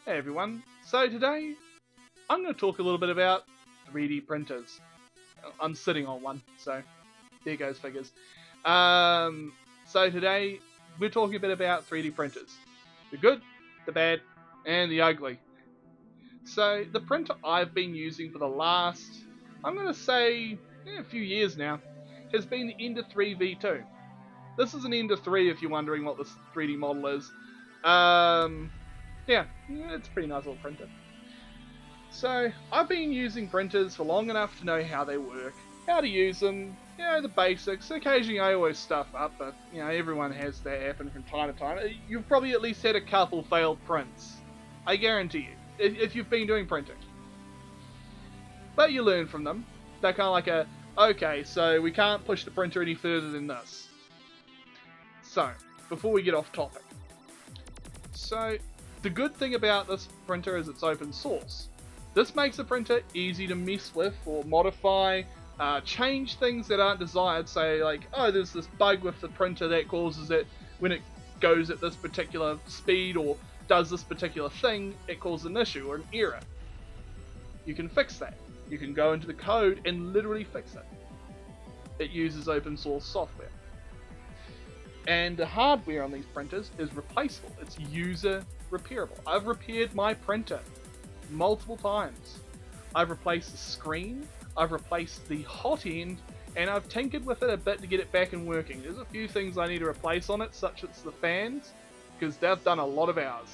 Hey everyone, so today I'm going to talk a little bit about 3D printers. I'm sitting on one, so there goes figures. So today we're talking a bit about 3D printers. The good, the bad, and the ugly. So the printer I've been using for the last, I'm going to say, a few years now, has been the Ender 3 V2. This is an Ender 3 if you're wondering what this 3D model is. Yeah, it's a pretty nice little printer. So, I've been using printers for long enough to know how they work, how to use them, the basics. Occasionally I always stuff up, but, everyone has that happen from time to time. You've probably at least had a couple failed prints. I guarantee you, if you've been doing printing. But you learn from them. They're kind of like okay, so we can't push the printer any further than this. So, before we get off topic. So, the good thing about this printer is it's open source. This makes the printer easy to mess with or modify, change things that aren't desired. Say like, oh, there's this bug with the printer that causes it when it goes at this particular speed or does this particular thing, it causes an issue or an error. You can fix that. You can go into the code and literally fix it. It uses open source software. And the hardware on these printers is replaceable. It's user repairable. I've repaired my printer multiple times. I've replaced the screen, I've replaced the hot end, and I've tinkered with it a bit to get it back and working. There's a few things I need to replace on it, such as the fans, because they've done a lot of hours.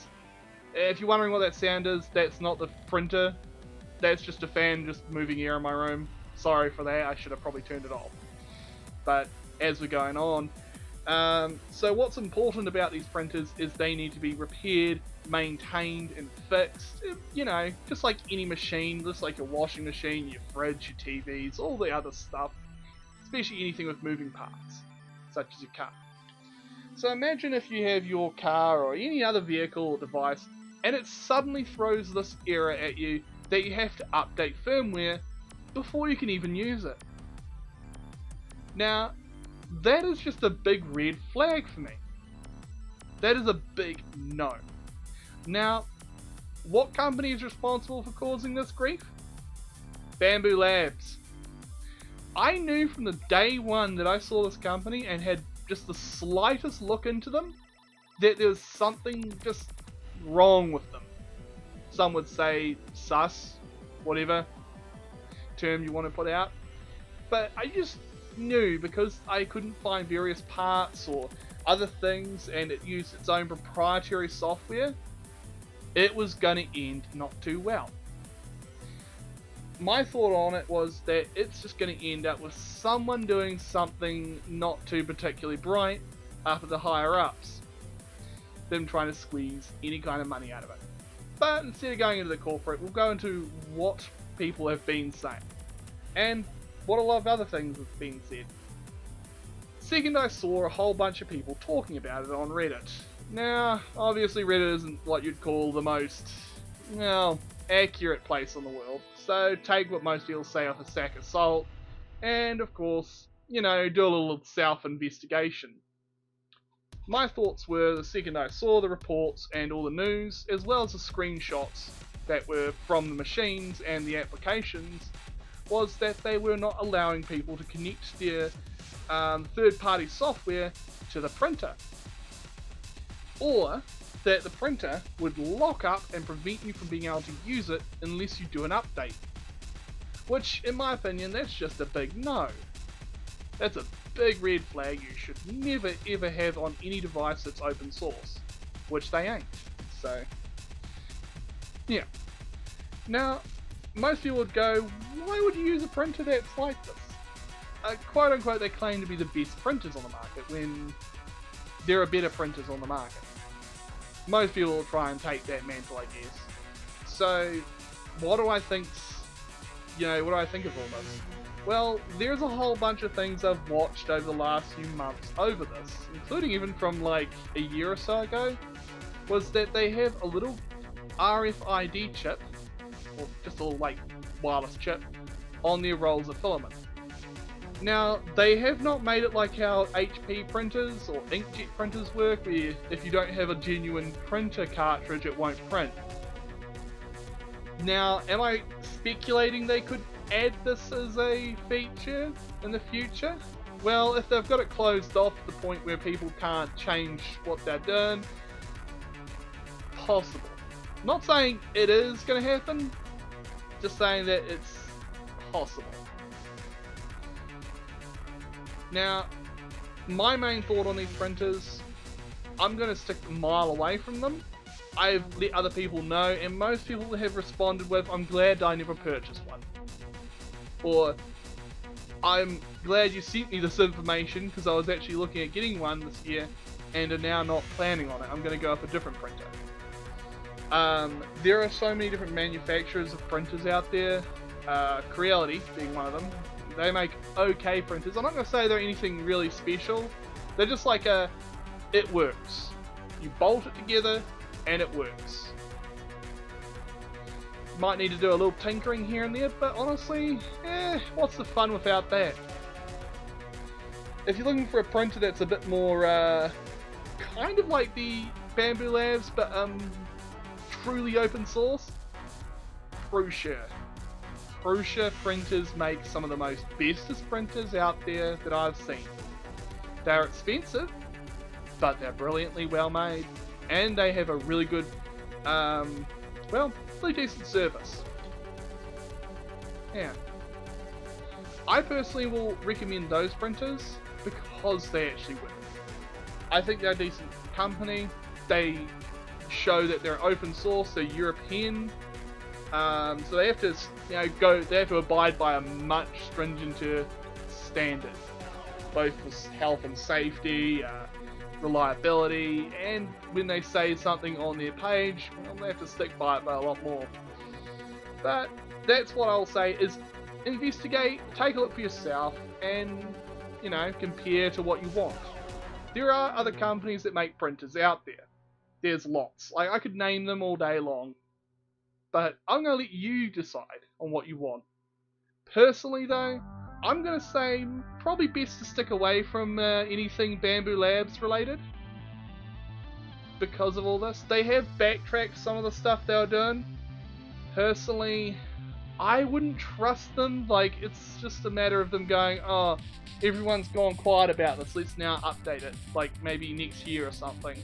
If you're wondering what that sound is, that's not the printer. That's just a fan just moving air in my room. Sorry for that, I should have probably turned it off. But as we're going on, so what's important about these printers is they need to be repaired, maintained, and fixed. Just like any machine, just like your washing machine, your fridge, your TVs, all the other stuff. Especially anything with moving parts, such as your car. So imagine if you have your car or any other vehicle or device, and it suddenly throws this error at you that you have to update firmware before you can even use it. Now, that is just a big red flag for me. That is a big no. Now, what company is responsible for causing this grief? Bambu Labs. I knew from the day one that I saw this company and had just the slightest look into them that there was something just wrong with them. Some would say sus, whatever term you want to put out. But I just knew because I couldn't find various parts or other things and it used its own proprietary software, it was going to end not too well. My thought on it was that it's just going to end up with someone doing something not too particularly bright up at the higher ups, them trying to squeeze any kind of money out of it. But instead of going into the corporate, we'll go into what people have been saying and what a lot of other things have been said. Second, I saw a whole bunch of people talking about it on Reddit. Now, obviously Reddit isn't what you'd call the most, accurate place in the world. So take what most people say with a sack of salt, and of course, do a little self-investigation. My thoughts were, the second I saw the reports and all the news, as well as the screenshots that were from the machines and the applications, was that they were not allowing people to connect their third-party software to the printer. Or that the printer would lock up and prevent you from being able to use it unless you do an update. Which, in my opinion, that's just a big no. That's a big red flag you should never ever have on any device that's open source. Which they ain't. So, yeah. Now, most people would go, why would you use a printer that's like this? Quote unquote, they claim to be the best printers on the market when there are better printers on the market. Most people will try and take that mantle, I guess. So, what do I think of all this? Well, there's a whole bunch of things I've watched over the last few months over this, including even from like a year or so ago, was that they have a little RFID chip, or just a little wireless chip, on their rolls of filament. Now, they have not made it like how HP printers or inkjet printers work, where if you don't have a genuine printer cartridge, it won't print. Now, am I speculating they could add this as a feature in the future? Well, if they've got it closed off to the point where people can't change what they're doing, possible. Not saying it is going to happen, just saying that it's possible. Now, my main thought on these printers, I'm going to stick a mile away from them. I've let other people know, and most people have responded with, I'm glad I never purchased one. Or, I'm glad you sent me this information because I was actually looking at getting one this year and are now not planning on it. I'm going to go with a different printer. There are so many different manufacturers of printers out there, Creality being one of them. They make okay printers. I'm not going to say they're anything really special. They're just like it works. You bolt it together and it works. Might need to do a little tinkering here and there, but honestly, what's the fun without that? If you're looking for a printer that's a bit more, kind of like the Bambu Labs, but truly open source, Prusa printers make some of the most bestest printers out there that I've seen. They're expensive, but they're brilliantly well made, and they have a really good, really decent service. Yeah. I personally will recommend those printers because they actually work. I think they're a decent company. They show that they're open source, they're European, so they have to, they have to abide by a much stringenter standard, both for health and safety, reliability, and when they say something on their page, well, they have to stick by it by a lot more. But that's what I'll say is investigate, take a look for yourself, and compare to what you want. There are other companies that make printers out there. There's lots. Like, I could name them all day long, but I'm going to let you decide on what you want. Personally though, I'm going to say probably best to stick away from anything Bambu Labs related because of all this. They have backtracked some of the stuff they were doing. Personally, I wouldn't trust them. Like, it's just a matter of them going, oh, everyone's gone quiet about this, let's now update it, like maybe next year or something.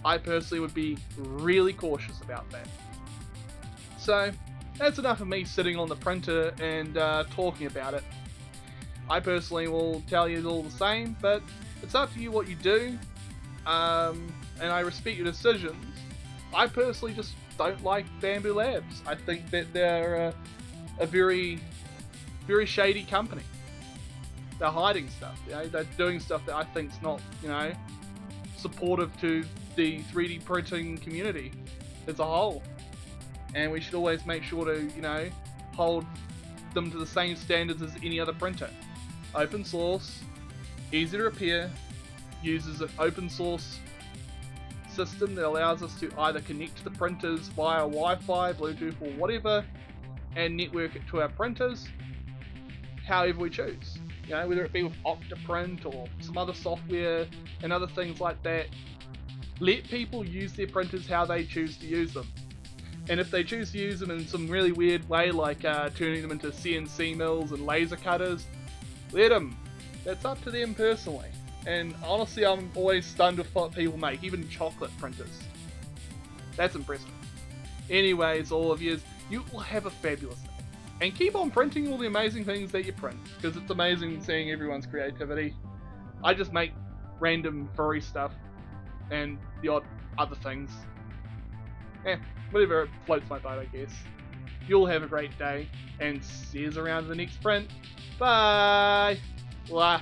I personally would be really cautious about that. So, that's enough of me sitting on the printer and talking about it. I personally will tell you all the same, but it's up to you what you do, and I respect your decisions. I personally just don't like Bambu Labs. I think that they're a very, very shady company. They're hiding stuff, they're doing stuff that I think's not, supportive to the 3D printing community as a whole. And we should always make sure to, hold them to the same standards as any other printer. Open source, easy to repair, uses an open source system that allows us to either connect to the printers via Wi-Fi, Bluetooth, or whatever, and network it to our printers, however we choose. Whether it be with Octoprint or some other software and other things like that. Let people use their printers how they choose to use them. And if they choose to use them in some really weird way, like turning them into CNC mills and laser cutters, let them. That's up to them personally. And honestly, I'm always stunned with what people make, even chocolate printers. That's impressive. Anyways, all of you will have a fabulous day. And keep on printing all the amazing things that you print, because it's amazing seeing everyone's creativity. I just make random furry stuff and the odd other things. Whatever floats my boat, I guess. You'll have a great day, and see you around the next print. Bye! Blah.